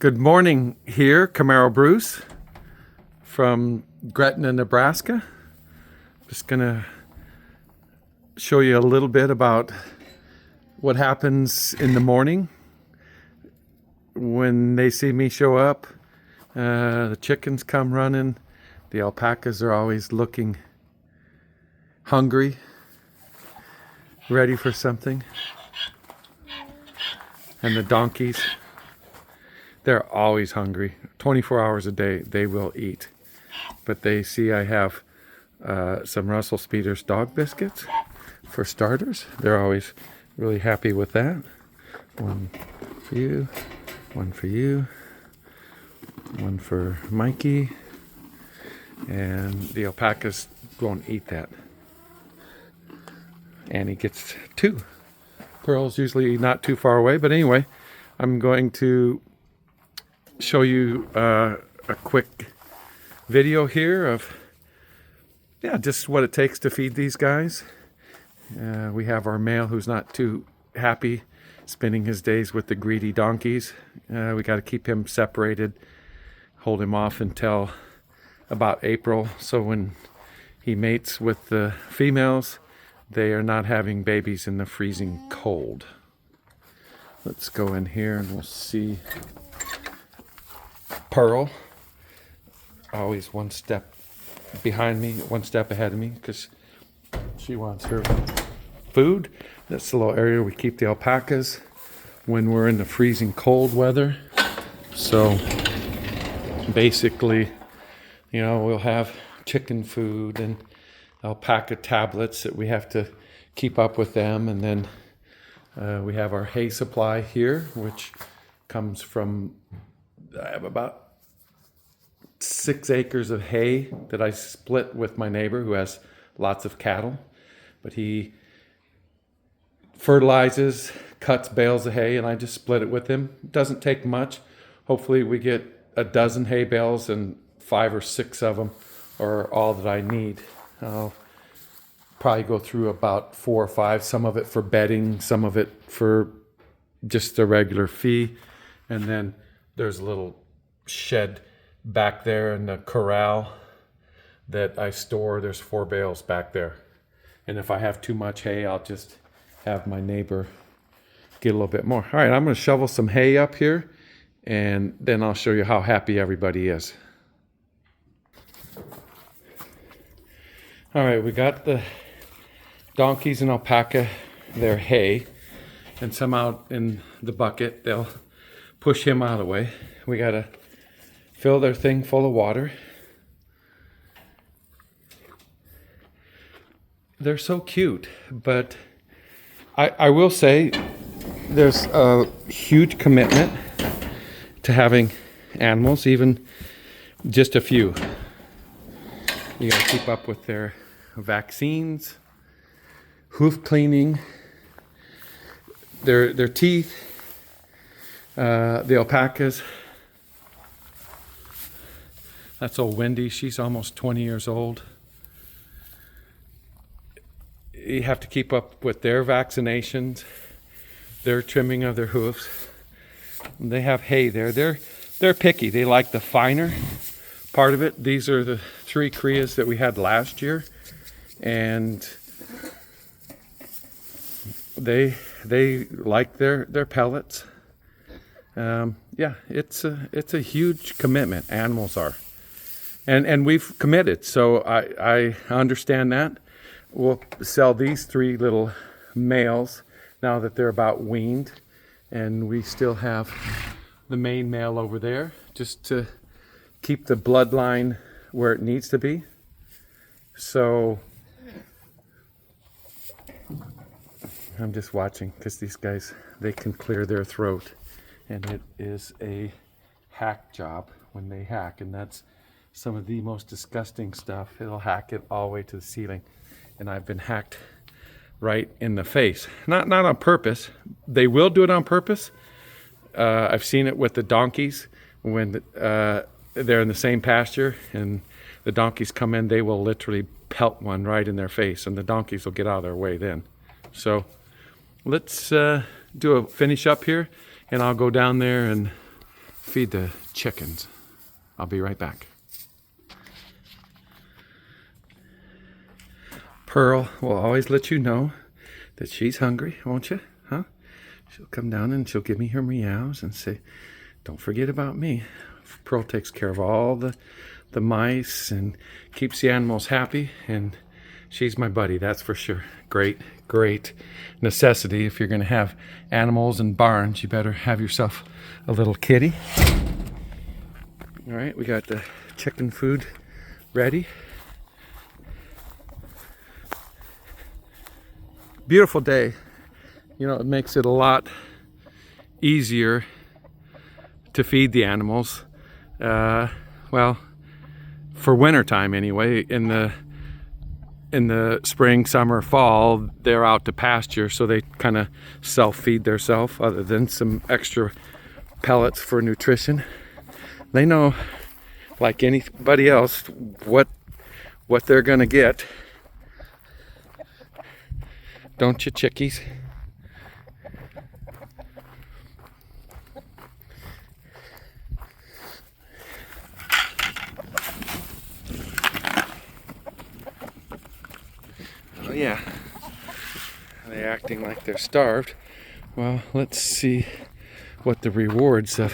Good morning here, Camaro Bruce from Gretna, Nebraska. Just gonna show you a little bit about what happens in the morning when they see me show up. The chickens come running. The alpacas are always looking hungry, ready for something. And the donkeys, they're always hungry. 24 hours a day, they will eat. But they see I have some Russell Speeder's dog biscuits for starters. They're always really happy with that. One for you, one for you, one for Mikey. And the alpacas won't eat that. Annie gets two. Pearl's usually not too far away, but anyway, I'm going to show you a quick video here of just what it takes to feed these guys. We have our male who's not too happy spending his days with the greedy donkeys. We got to keep him separated, hold him off until about April, so when he mates with the females, they are not having babies in the freezing cold. Let's go in here and we'll see Pearl, always one step behind me, one step ahead of me, because she wants her food. That's the little area we keep the alpacas when we're in the freezing cold weather. So basically, we'll have chicken food and alpaca tablets that we have to keep up with them, and then we have our hay supply here, which comes from I have about 6 acres of hay that I split with my neighbor who has lots of cattle. But he fertilizes, cuts bales of hay, and I just split it with him. It doesn't take much. Hopefully we get a dozen hay bales, and 5 or 6 of them are all that I need. I'll probably go through about 4 or 5, some of it for bedding, some of it for just a regular fee. And then there's a little shed back there in the corral that I store. There's 4 bales back there. And if I have too much hay, I'll just have my neighbor get a little bit more. All right, I'm going to shovel some hay up here, and then I'll show you how happy everybody is. All right, we got the donkeys and alpaca their hay, and some out in the bucket. They'll push him out of the way. We gotta fill their thing full of water. They're so cute, but I will say there's a huge commitment to having animals, even just a few. You gotta keep up with their vaccines, hoof cleaning, their teeth. The alpacas, that's old Wendy. She's almost 20 years old. You have to keep up with their vaccinations, their trimming of their hoofs. They have hay there. They're picky. They like the finer part of it. These are the 3 crias that we had last year, and they like their pellets. It's a huge commitment. Animals are, and we've committed. So I understand that. We'll sell these 3 little males now that they're about weaned, and we still have the main male over there just to keep the bloodline where it needs to be. So I'm just watching because these guys, they can clear their throat. And it is a hack job when they hack, and that's some of the most disgusting stuff. It'll hack it all the way to the ceiling, and I've been hacked right in the face. Not on purpose. They will do it on purpose. I've seen it with the donkeys when they're in the same pasture, and the donkeys come in. They will literally pelt one right in their face, and the donkeys will get out of their way then. So let's do a finish up here, and I'll go down there and feed the chickens. I'll be right back. Pearl will always let you know that she's hungry, won't you? Huh? She'll come down and she'll give me her meows and say, don't forget about me. Pearl takes care of all the mice and keeps the animals happy, and she's my buddy, that's for sure. Great necessity. If you're going to have animals in barns, you better have yourself a little kitty. All right, we got the chicken food ready. Beautiful day. You know, it makes it a lot easier to feed the animals. Well, for winter time anyway. In the spring, summer, fall, they're out to pasture, so they kind of self-feed themselves, other than some extra pellets for nutrition. They know, like anybody else, what they're gonna get. Don't you, chickies? Oh yeah, they're acting like they're starved. Well, let's see what the rewards of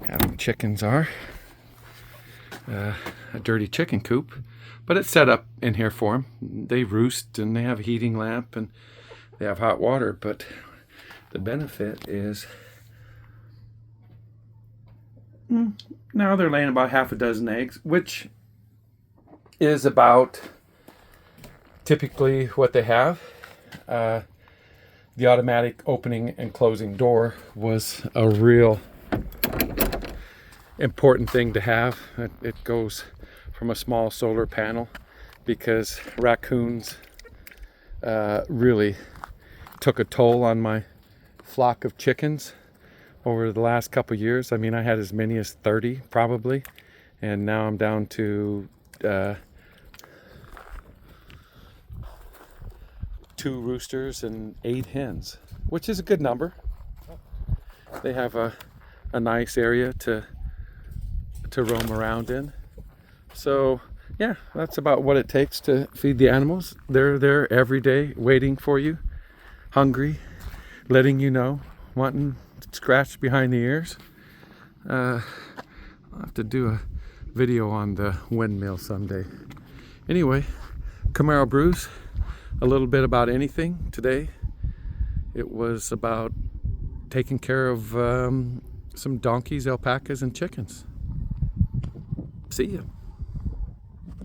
having chickens are. A dirty chicken coop, but it's set up in here for them. They roost and they have a heating lamp and they have hot water, but the benefit is now they're laying about half a dozen eggs, which is about typically what they have. The automatic opening and closing door was a real important thing to have. It goes from a small solar panel because raccoons really took a toll on my flock of chickens over the last couple years. I mean, I had as many as 30 probably, and now I'm down to 2 roosters and 8 hens, which is a good number. They have a nice area to roam around in. So yeah, that's about what it takes to feed the animals. They're there every day waiting for you, hungry, letting you know, wanting scratched behind the ears. I'll have to do a video on the windmill someday. Anyway, Camaro Brews, a little bit about anything today. It was about taking care of some donkeys, alpacas, and chickens. See ya.